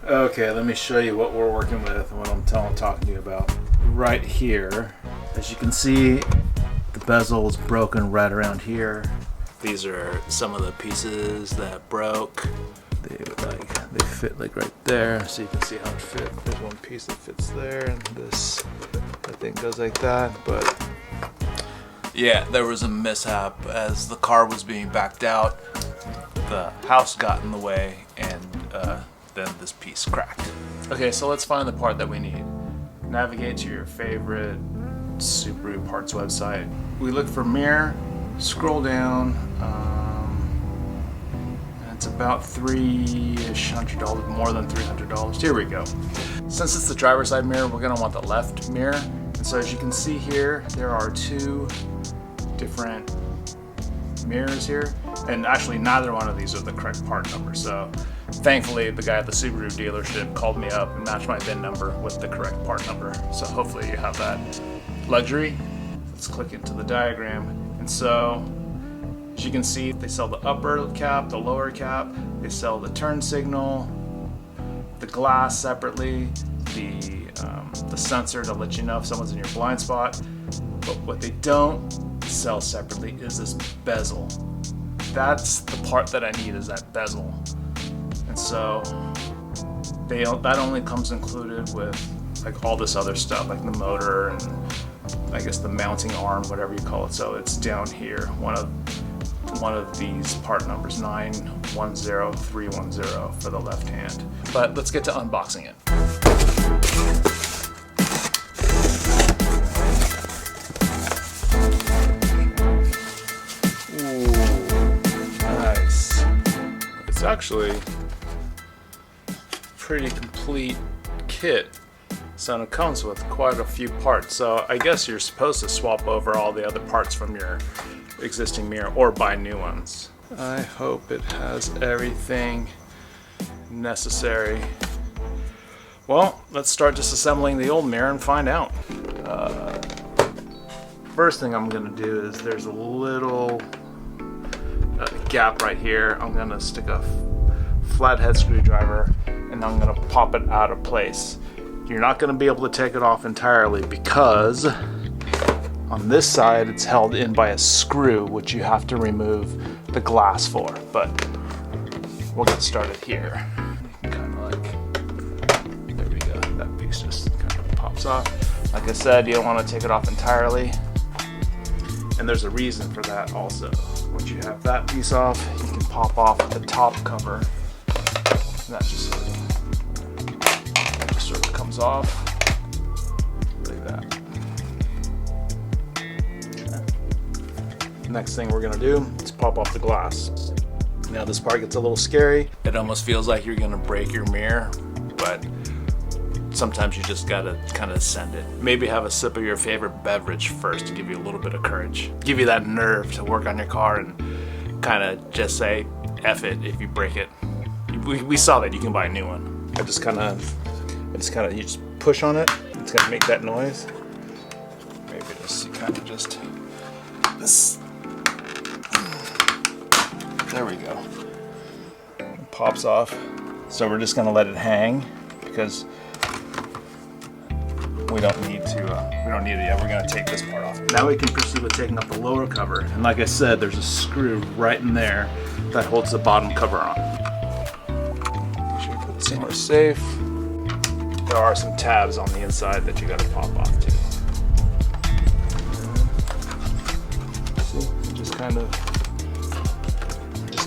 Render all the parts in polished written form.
Okay, let me show you what we're working with and what I'm talking to you about. Right here, as you can see, the bezel is broken right around here. These are some of the pieces that broke. They fit like right there, so you can see how it fits. There's one piece that fits there, and this I think goes like that. But yeah, there was a mishap as the car was being backed out. The house got in the way, and then this piece cracked. Okay, so let's find the part that we need. Navigate to your favorite Subaru parts website. We look for mirror, scroll down, and it's about $300, more than $300. Here we go. Since it's the driver's side mirror, we're gonna want the left mirror. And so as you can see here, there are two different mirrors here, and actually neither one of these are the correct part number. So thankfully the guy at the Subaru dealership called me up and matched my VIN number with the correct part number. So hopefully you have that luxury. Let's click into the diagram. And so as you can see, they sell the upper cap, the lower cap, they sell the turn signal, the glass separately, the sensor to let you know if someone's in your blind spot. But what they don't sell separately is this bezel. That's the part that I need, is that bezel. And so that only comes included with like all this other stuff, like the motor and I guess the mounting arm, whatever you call it. So it's down here, one of these part numbers, 910310 for the left hand. But let's get to unboxing it. Actually pretty complete kit, so it comes with quite a few parts. So I guess you're supposed to swap over all the other parts from your existing mirror or buy new ones. I hope it has everything necessary. Well, let's start disassembling the old mirror and find out. First thing I'm gonna do is there's a little gap right here. I'm gonna stick a flathead screwdriver and I'm gonna pop it out of place. You're not gonna be able to take it off entirely because on this side it's held in by a screw, which you have to remove the glass for. But we'll get started here. Kind of like, there we go. That piece just kind of pops off. Like I said, you don't want to take it off entirely, and there's a reason for that also. Once you have that piece off, you can pop off the top cover. And that just sort of comes off like that. Okay. Next thing we're gonna do is pop off the glass. Now this part gets a little scary. It almost feels like you're gonna break your mirror, but sometimes you just gotta kind of send it. Maybe have a sip of your favorite beverage first to give you a little bit of courage. Give you that nerve to work on your car and kind of just say, F it if you break it. We saw that you can buy a new one. You just push on it. It's gonna make that noise. Maybe just, this. There we go. It pops off. So we're just gonna let it hang because we don't need it yet. We're gonna take this part off. Now we can proceed with taking off the lower cover. And like I said, there's a screw right in there that holds the bottom cover on. Make sure you put it somewhere safe. There are some tabs on the inside that you gotta pop off too. See, it just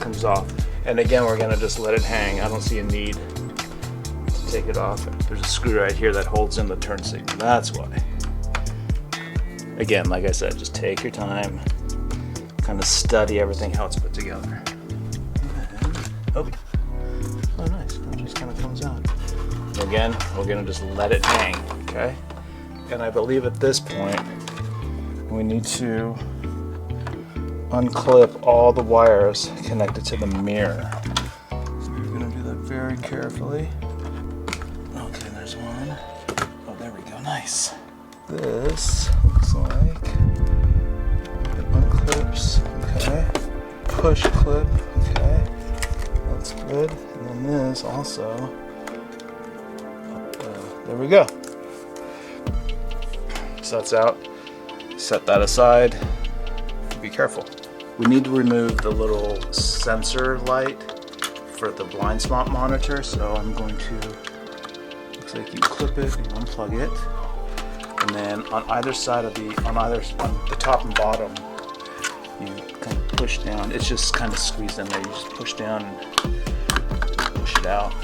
comes off. And again, we're gonna just let it hang. I don't see a need to take it off. There's a screw right here that holds in the turn signal. That's why. Again, like I said, just take your time, kind of study everything, how it's put together. Oh nice, it just kind of comes out. Again, we're gonna just let it hang, okay? And I believe at this point, we need to unclip all the wires connected to the mirror. So we're gonna do that very carefully. Okay, there's one. Oh, there we go, nice. This looks like it unclips, okay. Push clip, okay. That's good. And then this also there we go. So that's out. Set that aside. Be careful. We need to remove the little sensor light for the blind spot monitor, so I'm going to, looks like you clip it and unplug it, and then on either side of on the top and bottom, you kind of push down. It's just kind of squeezed in there. You just push down and push it out.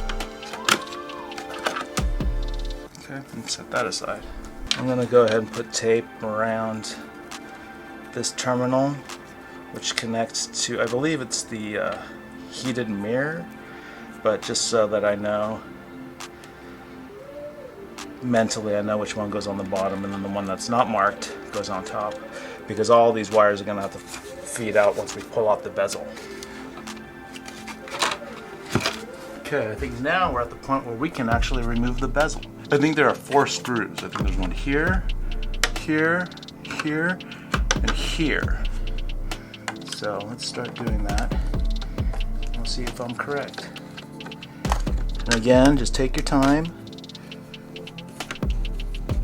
Okay, and set that aside. I'm gonna go ahead and put tape around this terminal, which connects to, I believe it's the heated mirror, but just so that I know, mentally I know which one goes on the bottom, and then the one that's not marked goes on top, because all these wires are gonna have to feed out once we pull out the bezel. Okay, I think now we're at the point where we can actually remove the bezel. I think there are 4 screws. I think there's one here, here, here, and here. So let's start doing that. We'll see if I'm correct. And again, just take your time.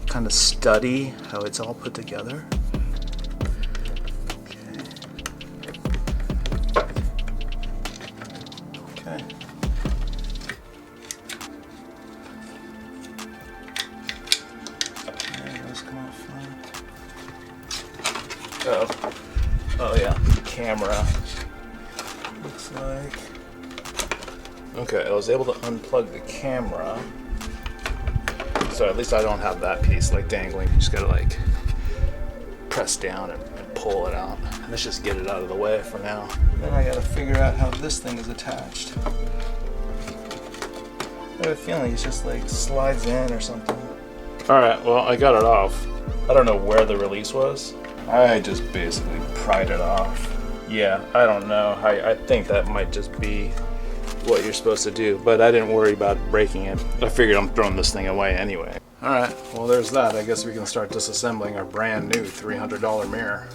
Kind of study how it's all put together. Okay. Oh yeah, the camera. Looks like. Okay, I was able to unplug the camera. So at least I don't have that piece like dangling. You just gotta like press down and pull it out. And let's just get it out of the way for now. Then I gotta figure out how this thing is attached. I have a feeling it just like slides in or something. Alright, well I got it off. I don't know where the release was. I just basically pried it off. Yeah, I don't know. I think that might just be what you're supposed to do, but I didn't worry about breaking it. I figured I'm throwing this thing away anyway. Alright, well there's that. I guess we can start disassembling our brand new $300 mirror.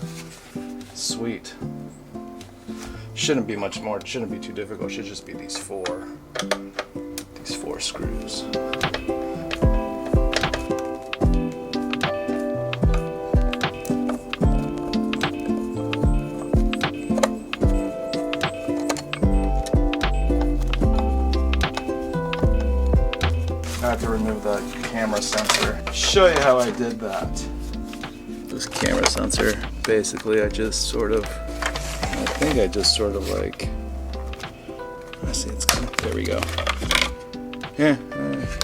Sweet. Shouldn't be much more, it shouldn't be too difficult. It should just be these four screws. I have to remove the camera sensor. Show you how I did that. This camera sensor, basically I think I just sort of like, I see it's kind of, there we go. Yeah,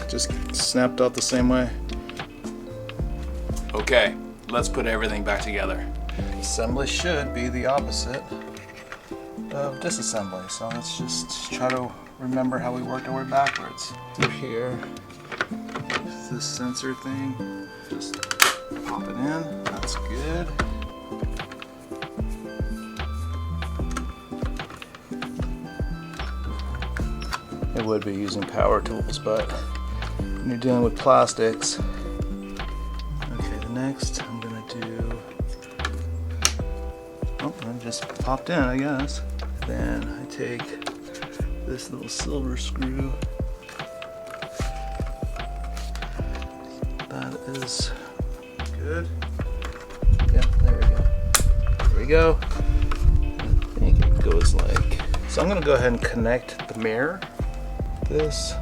just snapped out the same way. Okay, let's put everything back together. Assembly should be the opposite of disassembly, so let's just try to remember how we worked our way backwards. Through here, this sensor thing, just pop it in, that's good. It would be using power tools, but when you're dealing with plastics. Okay, the next I'm gonna do, oh, it just popped in, I guess. Then I take this little silver screw. That is good. Yep, there we go. There we go. I think it goes like, so I'm gonna go ahead and connect the mirror. This, I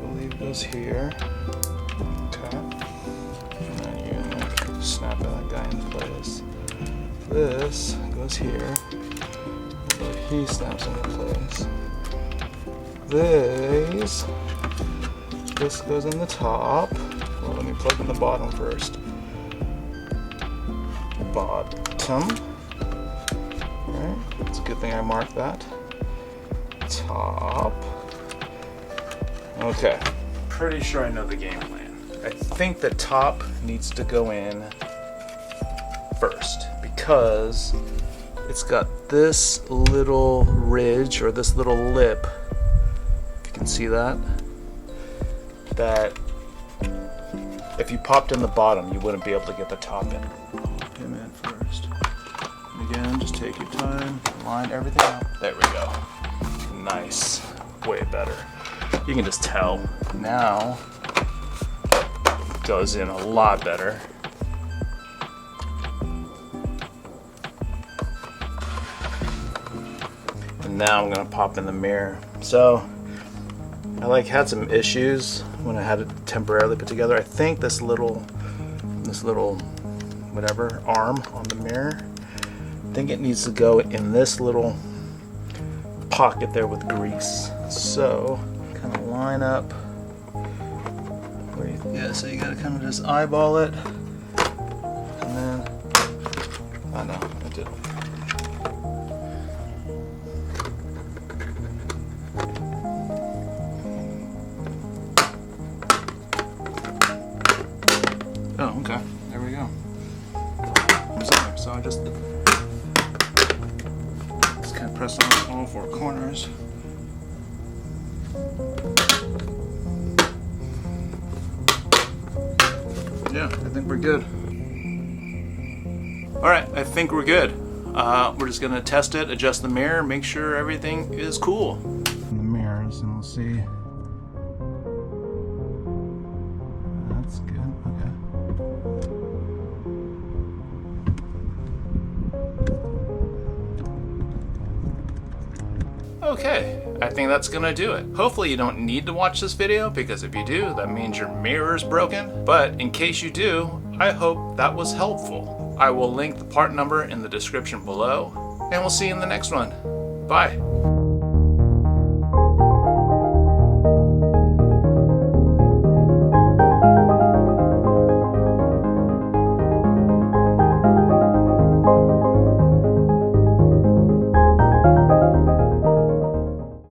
believe, goes here. Okay. And then you're gonna snap that guy into place. This goes here. But he snaps into place. This goes in the top. Well, let me plug in the bottom first. Bottom. Alright, it's a good thing I marked that. Top. Okay. Pretty sure I know the game plan. I think the top needs to go in first because it's got this little ridge or this little lip. If you can see that. That if you popped in the bottom, you wouldn't be able to get the top in. Pop him in first. And again, just take your time, line everything up. There we go. Nice. Way better. You can just tell. Now, goes in a lot better. And now I'm gonna pop in the mirror. So I had some issues when I had it temporarily put together. I think this little whatever arm on the mirror, I think it needs to go in this little pocket there with grease. So kind of line up where so you gotta kind of just eyeball it, and then I know I did. Oh, okay. There we go. So I just kind of press on all four corners. Yeah, I think we're good. All right, I think we're good. We're just gonna test it, adjust the mirror, make sure everything is cool. In the mirrors, and we'll see. That's good. Okay, I think that's gonna do it. Hopefully you don't need to watch this video, because if you do, that means your mirror is broken. But in case you do, I hope that was helpful. I will link the part number in the description below, and we'll see you in the next one. Bye.